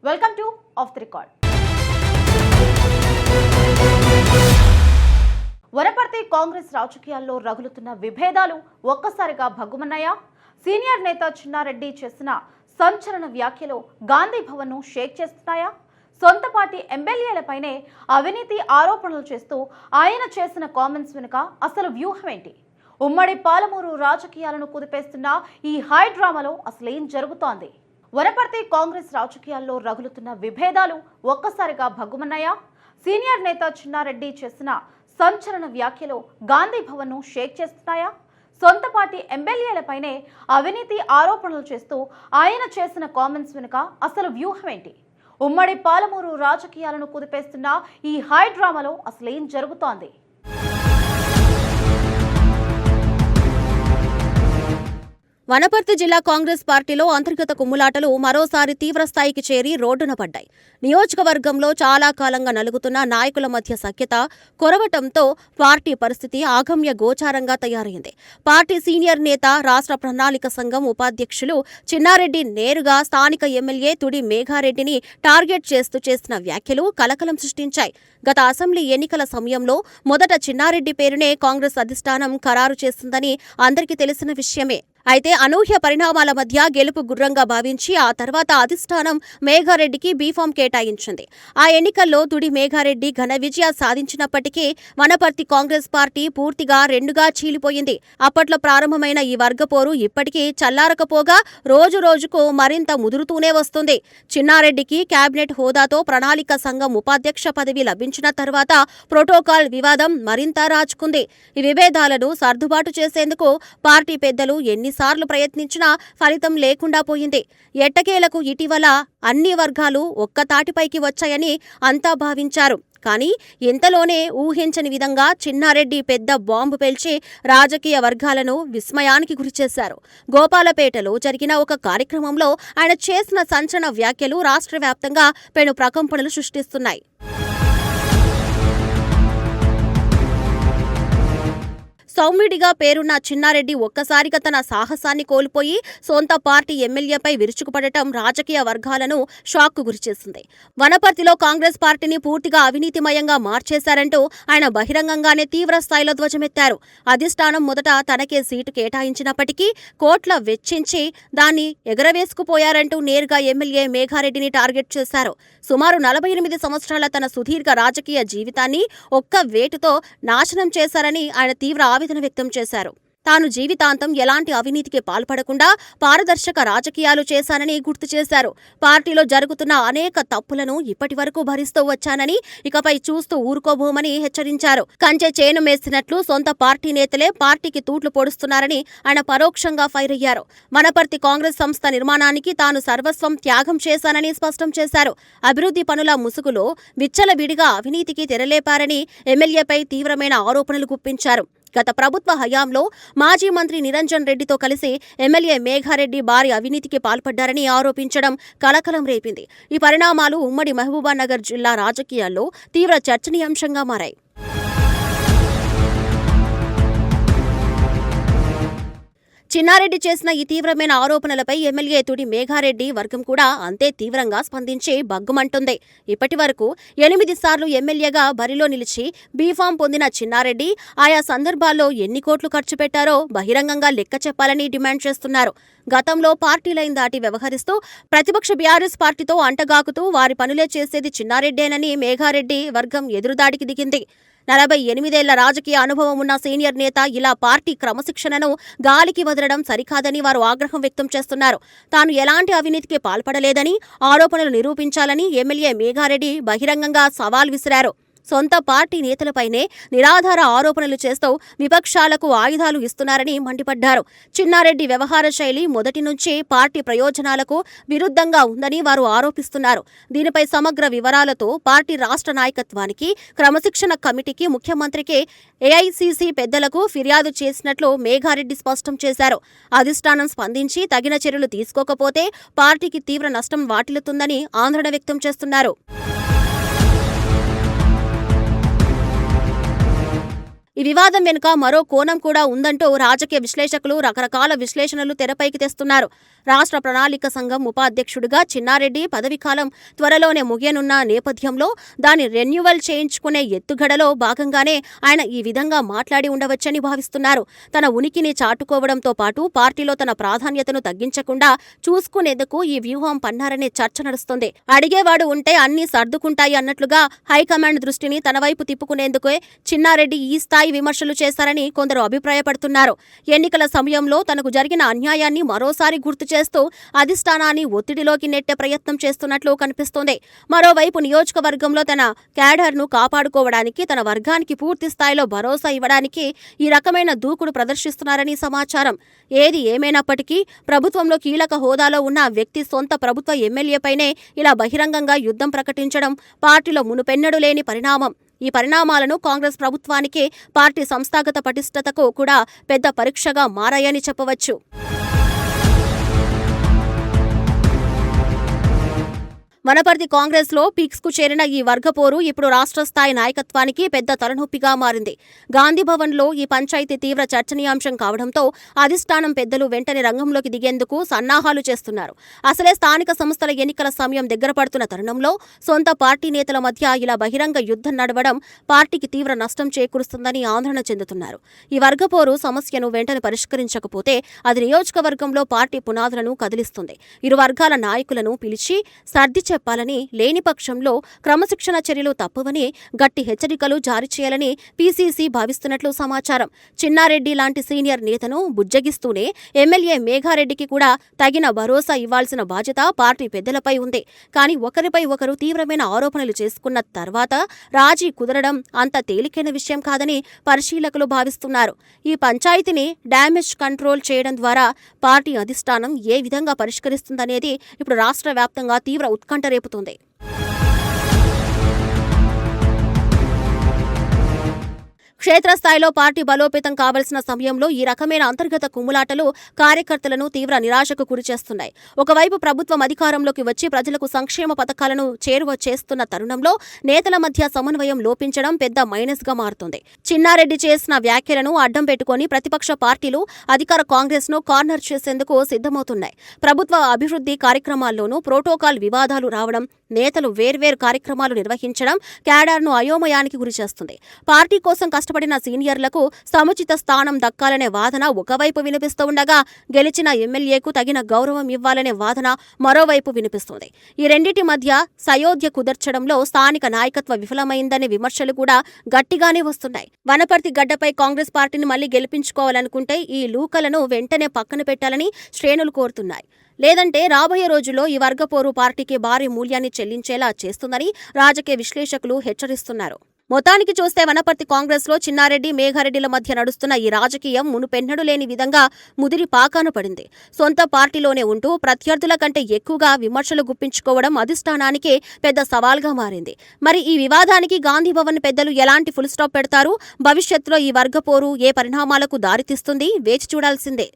Welcome to of the record. Wanaparthy Congress రాజకీయాల్లో రగులుతున్న విభేదాలు ఒక్కసారిగా భగ్గుమన్నాయా? సీనియర్ నేత చిన్నారెడ్డి చేసిన సంచలన వ్యాఖ్యలు గాంధీ భవన్ ను షేక్ చేస్తున్నాయా? సొంత పార్టీ ఎమ్మెల్యేలపైనే అవినీతి ఆరోపణలు చేస్తూ ఆయన చేసిన కామెంట్స్ వెనుక అసలు వ్యూహం ఏంటి? ఉమ్మడి పాలమూరు రాజకీయాలను కుదిపేస్తున్న ఈ హై డ్రామాలో అసలేం జరుగుతోంది? వనపర్తి కాంగ్రెస్ రాజకీయాల్లో రగులుతున్న విభేదాలు ఒక్కసారిగా భగ్గుమన్నాయా? సీనియర్ నేత చిన్నారెడ్డి చేసిన సంచలన వ్యాఖ్యలు గాంధీ భవన్ ను షేక్ చేస్తున్నాయా? సొంత పార్టీ ఎమ్మెల్యేలపైనే అవినీతి ఆరోపణలు చేస్తూ ఆయన చేసిన కామెంట్స్ వెనుక అసలు వ్యూహం ఏంటి? ఉమ్మడి పాలమూరు రాజకీయాలను కుదిపేస్తున్న ఈ హై డ్రామాలో అసలేం జరుగుతోంది? వనపర్తి జిల్లా కాంగ్రెస్ పార్టీలో అంతర్గత కుమ్ములాటలు మరోసారి తీవ్రస్థాయికి చేరి రోడ్డున పడ్డాయి. నియోజకవర్గంలో చాలా కాలంగా నలుగుతున్న నాయకుల మధ్య సఖ్యత కొరవటంతో పార్టీ పరిస్థితి ఆగమ్య గోచారంగా తయారైంది. పార్టీ సీనియర్ నేత, రాష్ట్ర ప్రణాళిక సంఘం ఉపాధ్యక్షులు చిన్నారెడ్డి నేరుగా స్థానిక ఎమ్మెల్యే తుడి మేఘారెడ్డిని టార్గెట్ చేస్తూ చేసిన వ్యాఖ్యలు కలకలం సృష్టించాయి. గత అసెంబ్లీ ఎన్నికల సమయంలో మొదట చిన్నారెడ్డి పేరునే కాంగ్రెస్ అధిష్టానం ఖరారు చేసిందని అందరికీ తెలిసిన విషయమే. అయితే అనూహ్య పరిణామాల మధ్య గెలుపు గుర్రంగా భావించి ఆ తర్వాత అధిష్టానం మేఘారెడ్డికి బీఫామ్ కేటాయించింది. ఆ ఎన్నికల్లో తుడి మేఘారెడ్డి ఘన విజయం సాధించినప్పటికీ వనపర్తి కాంగ్రెస్ పార్టీ పూర్తిగా రెండుగా చీలిపోయింది. అప్పట్లో ప్రారంభమైన ఈ వర్గపోరు ఇప్పటికీ చల్లారకపోగా రోజు రోజుకు మరింత ముదురుతూనే వస్తుంది. చిన్నారెడ్డికి కేబినెట్ హోదాతో ప్రణాళిక సంఘం ఉపాధ్యక్ష పదవి లభించిన తర్వాత ప్రోటోకాల్ వివాదం మరింత రాజుకుంది. ఈ విభేదాలను సర్దుబాటు చేసేందుకు పార్టీ పెద్దలు ఎన్నిసార్లు ప్రయత్నించినా ఫలితం లేకుండా పోయింది. ఎట్టకేలకు ఇటీవల అన్ని వర్గాలు ఒక్కతాటిపైకి వచ్చాయని అంతా భావించారు. కానీ ఇంతలోనే ఊహించని విధంగా చిన్నారెడ్డి పెద్ద బాంబు పేల్చి రాజకీయ వర్గాలను విస్మయానికి గురిచేశారు. గోపాలపేటలో జరిగిన ఒక కార్యక్రమంలో ఆయన చేసిన సంచలన వ్యాఖ్యలు రాష్ట్ర వ్యాప్తంగా పెను ప్రకంపనలు సృష్టిస్తున్నాయి. సౌమ్యుడిగా పేరున్న చిన్నారెడ్డి ఒక్కసారిగా తన సాహసాన్ని కోల్పోయి సొంత పార్టీ ఎమ్మెల్యేపై విరుచుకుపడటం రాజకీయ వర్గాలను షాక్కు గురిచేసింది. వనపర్తిలో కాంగ్రెస్ పార్టీని పూర్తిగా అవినీతిమయంగా మార్చేశారంటూ ఆయన బహిరంగంగానే తీవ్ర స్థాయిలో ధ్వజమెత్తారు. అధిష్టానం మొదట తనకే సీటు కేటాయించినప్పటికీ కోట్ల వెచ్చించి దాన్ని ఎగరవేసుకుపోయారంటూ నేరుగా ఎమ్మెల్యే మేఘారెడ్డిని టార్గెట్ చేశారు. సుమారు 48 సంవత్సరాల తన సుదీర్ఘ రాజకీయ జీవితాన్ని ఒక్క వేటుతో నాశనం చేశారని ఆయన తీవ్ర ఆవేదన వ్యక్తం చేశారు. తాను జీవితాంతం ఎలాంటి అవినీతికి పాల్పడకుండా పారదర్శక రాజకీయాలు చేశానని గుర్తు చేశారు. పార్టీలో జరుగుతున్న అనేక తప్పులను ఇప్పటివరకు భరిస్తూ వచ్చానని, ఇకపై చూస్తూ ఊరుకోబోమని హెచ్చరించారు. కంచె చేను మేసినట్లు సొంత పార్టీ నేతలే పార్టీకి తూట్లు పొడుస్తున్నారని ఆయన పరోక్షంగా ఫైర్ అయ్యారు. వనపర్తి కాంగ్రెస్ సంస్థ నిర్మాణానికి తాను సర్వస్వం త్యాగం చేశానని స్పష్టం చేశారు. అభివృద్ధి పనుల ముసుగులో విచ్చలవిడిగా అవినీతికి తెరలేపారని ఎమ్మెల్యేపై తీవ్రమైన ఆరోపణలు గుప్పించారు. గత ప్రభుత్వ హయాంలో మాజీ మంత్రి నిరంజన్ రెడ్డితో కలిసి ఎమ్మెల్యే మేఘారెడ్డి భారీ అవినీతికి పాల్పడ్డారని ఆరోపించడం కలకలం రేపింది. ఈ పరిణామాలు ఉమ్మడి మహబూబానగర్ జిల్లా రాజకీయాల్లో తీవ్ర చర్చనీయాంశంగా మారాయి. చిన్నారెడ్డి చేసిన ఈ తీవ్రమైన ఆరోపణలపై ఎమ్మెల్యే తుడి మేఘారెడ్డి వర్గం కూడా అంతే తీవ్రంగా స్పందించి బగ్గుమంటుంది. ఇప్పటి వరకు 8 సార్లు ఎమ్మెల్యేగా బరిలో నిలిచి బీఫామ్ పొందిన చిన్నారెడ్డి ఆయా సందర్భాల్లో ఎన్ని కోట్లు ఖర్చు పెట్టారో బహిరంగంగా లెక్క చెప్పాలని డిమాండ్ చేస్తున్నారు. గతంలో పార్టీ లైన్ దాటి వ్యవహరిస్తూ ప్రతిపక్ష బీఆర్ఎస్ పార్టీతో అంటగాకుతూ వారి పనులే చేసేది చిన్నారెడ్డేనని మేఘారెడ్డి వర్గం ఎదురుదాడికి దిగింది. 48 ఏళ్ల రాజకీయ అనుభవం ఉన్న సీనియర్ నేత ఇలా పార్టీ క్రమశిక్షణను గాలికి వదలడం సరికాదని వారు ఆగ్రహం వ్యక్తం చేస్తున్నారు. తాను ఎలాంటి అవినీతికి పాల్పడలేదని ఆరోపణలు నిరూపించాలని ఎమ్మెల్యే మేఘారెడ్డి బహిరంగంగా సవాల్ విసిరారు. సొంత పార్టీ నేతలపైనే నిరాధార ఆరోపణలు చేస్తూ విపక్షాలకు ఆయుధాలు ఇస్తున్నారని మండిపడ్డారు. చిన్నారెడ్డి వ్యవహార శైలి మొదటి నుంచి పార్టీ ప్రయోజనాలకు విరుద్ధంగా ఉందని వారు ఆరోపిస్తున్నారు. దీనిపై సమగ్ర వివరాలతో పార్టీ రాష్ట్ర నాయకత్వానికి, క్రమశిక్షణ కమిటీకి, ముఖ్యమంత్రికి, ఏఐసీసీ పెద్దలకు ఫిర్యాదు చేసినట్లు మేఘారెడ్డి స్పష్టం చేశారు. అధిష్టానం స్పందించి తగిన చర్యలు తీసుకోకపోతే పార్టీకి తీవ్ర నష్టం వాటిల్లుతుందని ఆందోళన వ్యక్తం చేస్తున్నారు. ఈ వివాదం వెనుక మరో కోణం కూడా ఉందంటూ రాజకీయ విశ్లేషకులు రకరకాల విశ్లేషణలు తెరపైకి తెస్తున్నారు. రాష్ట్ర ప్రణాళిక సంఘం ఉపాధ్యక్షుడిగా చిన్నారెడ్డి పదవీకాలం త్వరలోనే ముగియనున్న నేపథ్యంలో దాన్ని రెన్యువల్ చేయించుకునే ఎత్తుగడలో భాగంగానే ఆయన ఈ విధంగా మాట్లాడి ఉండవచ్చని భావిస్తున్నారు. తన ఉనికిని చాటుకోవడంతో పాటు పార్టీలో తన ప్రాధాన్యతను తగ్గించకుండా చూసుకునేందుకు ఈ వ్యూహం పన్నారనే చర్చ నడుస్తుంది. అడిగేవాడు ఉంటే అన్నీ సర్దుకుంటాయి అన్నట్లుగా హైకమాండ్ దృష్టిని తన వైపు తిప్పుకునేందుకే చిన్నారెడ్డి ఈ స్థాయి విమర్శలు చేశారని కొందరు అభిప్రాయపడుతున్నారు. ఎన్నికల సమయంలో తనకు జరిగిన అన్యాయాన్ని మరోసారి గుర్తు చేస్తూ అధిష్టానాన్ని ఒత్తిడిలోకి నెట్టే ప్రయత్నం చేస్తున్నట్లు కనిపిస్తోంది. మరోవైపు నియోజకవర్గంలో తన క్యాడర్ను కాపాడుకోవడానికి, తన వర్గానికి పూర్తి స్థాయిలో భరోసా ఇవ్వడానికి ఈ రకమైన దూకుడు ప్రదర్శిస్తున్నారని సమాచారం. ఏది ఏమైనప్పటికీ ప్రభుత్వంలో కీలక హోదాలో ఉన్న వ్యక్తి సొంత ప్రభుత్వ ఎమ్మెల్యేపైనే ఇలా బహిరంగంగా యుద్ధం ప్రకటించడం పార్టీలో మునుపెన్నడూ లేని పరిణామం. ఈ పరిణామాలను కాంగ్రెస్ ప్రభుత్వానికి, పార్టీ సంస్థాగత పటిష్టతకు కూడా పెద్ద పరీక్షగా మారాయని చెప్పవచ్చు. వనపర్తి కాంగ్రెస్ లో పీక్స్ కు చేరిన ఈ వర్గపోరు ఇప్పుడు రాష్ట్ర స్థాయి నాయకత్వానికి పెద్ద తలనొప్పిగా మారింది. గాంధీభవన్ లో ఈ పంచాయతీ తీవ్ర చర్చనీయాంశం కావడంతో అధిష్టానం పెద్దలు వెంటనే రంగంలోకి దిగేందుకు సన్నాహాలు చేస్తున్నారు. అసలే స్థానిక సంస్థల ఎన్నికల సమయం దగ్గర పడుతున్న తరుణంలో సొంత పార్టీ నేతల మధ్య ఇలా బహిరంగ యుద్ధం నడవడం పార్టీకి తీవ్ర నష్టం చేకూరుస్తుందని ఆందోళన చెందుతున్నారు. ఈ వర్గపోరు సమస్యను వెంటనే పరిష్కరించకపోతే అది నియోజకవర్గంలో పార్టీ పునాదులను కదిలిస్తుంది. ఇరు వర్గాల నాయకులను పిలిచి సర్ది చెప్పాలని, లేని పక్షంలో క్రమశిక్షణ చర్యలు తప్పవని గట్టి హెచ్చరికలు జారీ చేయాలని పీసీసీ భావిస్తున్నట్లు సమాచారం. చిన్నారెడ్డి లాంటి సీనియర్ నేతను బుజ్జగిస్తూనే ఎమ్మెల్యే మేఘారెడ్డికి కూడా తగిన భరోసా ఇవ్వాల్సిన బాధ్యత పార్టీ పెద్దలపై ఉంది. కానీ ఒకరిపై ఒకరు తీవ్రమైన ఆరోపణలు చేసుకున్న తర్వాత రాజీ కుదరడం అంత తేలికైన విషయం కాదని పరిశీలకులు భావిస్తున్నారు. ఈ పంచాయతీని డ్యామేజ్ కంట్రోల్ చేయడం ద్వారా పార్టీ అధిష్టానం ఏ విధంగా పరిష్కరిస్తుందనేది ఇప్పుడు రాష్ట్ర వ్యాప్తంగా తీవ్ర ఉత్కంఠ రేపుతోంది. క్షేత్రస్థాయిలో పార్టీ బలోపేతం కావలసిన సమయంలో ఈ రకమైన అంతర్గత కుమ్ములాటలు కార్యకర్తలను తీవ్ర నిరాశకు గురిచేస్తున్నాయి. ఒకవైపు ప్రభుత్వం అధికారంలోకి వచ్చి ప్రజలకు సంక్షేమ పథకాలను చేరువ చేస్తున్న తరుణంలో నేతల మధ్య సమన్వయం లోపించడం పెద్ద మైనస్గా మారుతుంది. చిన్నారెడ్డి చేసిన వ్యాఖ్యలను అడ్డం పెట్టుకుని ప్రతిపక్ష పార్టీలు అధికార కాంగ్రెస్ను కార్నర్ చేసేందుకు సిద్ధమవుతున్నాయి. ప్రభుత్వ అభివృద్ధి కార్యక్రమాల్లోనూ ప్రోటోకాల్ వివాదాలు రావడం, నేతలు వేర్వేరు కార్యక్రమాలు నిర్వహించడం క్యాడర్ను అయోమయానికి గురిచేస్తుంది. పార్టీ కోసం కష్టపడిన సీనియర్లకు సముచిత స్థానం దక్కాలనే వాదన ఒకవైపు వినిపిస్తూ ఉండగా, గెలిచిన ఎమ్మెల్యేకు తగిన గౌరవం ఇవ్వాలనే వాదన మరోవైపు వినిపిస్తుంది. ఈ రెండింటి మధ్య సయోధ్య కుదర్చడంలో స్థానిక నాయకత్వ విఫలమైందనే విమర్శలు కూడా గట్టిగానే వస్తున్నాయి. వనపర్తి గడ్డపై కాంగ్రెస్ పార్టీని మళ్లీ గెలిపించుకోవాలనుకుంటే ఈ లూకలను వెంటనే పక్కన పెట్టాలని శ్రేణులు కోరుతున్నాయి. లేదంటే రాబోయే రోజుల్లో ఈ వర్గపోరు పార్టీకి భారీ మూల్యాన్ని చెల్లించేలా చేస్తుందని రాజకీయ విశ్లేషకులు హెచ్చరిస్తున్నారు. మొత్తానికి చూస్తే వనపర్తి కాంగ్రెస్ లో చిన్నారెడ్డి, మేఘారెడ్డిల మధ్య నడుస్తున్న ఈ రాజకీయం మునుపెన్నడూ లేని విధంగా ముదిరి పాకాన పడింది. సొంత పార్టీలోనే ఉంటూ ప్రత్యర్థుల కంటే ఎక్కువగా విమర్శలు గుప్పించుకోవడం అధిష్టానానికి పెద్ద సవాల్గా మారింది. మరి ఈ వివాదానికి గాంధీభవన్ పెద్దలు ఎలాంటి ఫుల్ స్టాప్ పెడతారు? భవిష్యత్తులో ఈ వర్గపోరు ఏ పరిణామాలకు దారితీస్తుంది? వేచి చూడాల్సిందే.